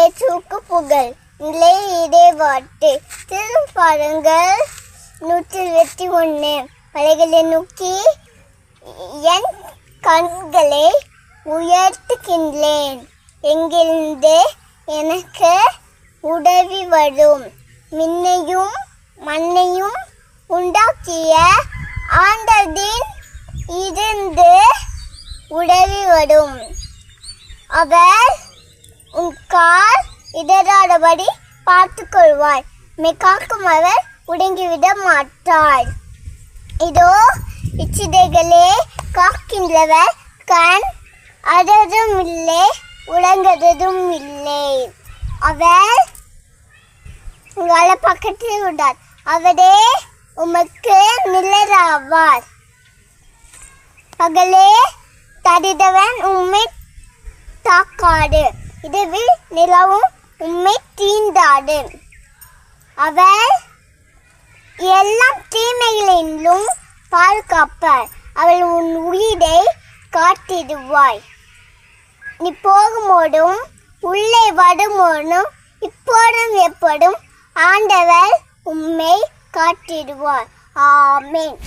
ஏசுக்கு புகழ் நிலை இடே வாட்டு திருப்பாருங்கள் 121 மலைகளை நோக்கி என் கண்களை உயர்த்துகின்றேன். எங்கிருந்து எனக்கு உதவி வரும்? மின்னையும் மண்ணையும் உண்டாக்கிய ஆண்டவரின் இருந்து உதவி வரும். அவர் உன் கால் இடராதபடி பார்த்துக் கொள்வார். காக்கும் அவர் உடங்கிவிட மாட்டார். இதோ இச்சிதைகளே காக்கின்றவர் கண் அடரும் இல்லை உடங்குறதும் இல்லை. அவர் உங்களை பக்கத்தில் விடார். அவரே உமக்கு நிழலாவார். பகலே தடிதவன் உம்மை தாக்காடு, இரவில் நிலவும் உம்மை தீண்டாடு. அவர் எல்லா தீமைகளிலும் பாதுகாப்பார். அவள் உன் உயிரை காத்திடுவாய். நீ போகும்போதும் உள்ளே வரும்போதும் இப்போதும் எப்போதும் ஆண்டவர் உம்மை காத்திடுவார். ஆமென்.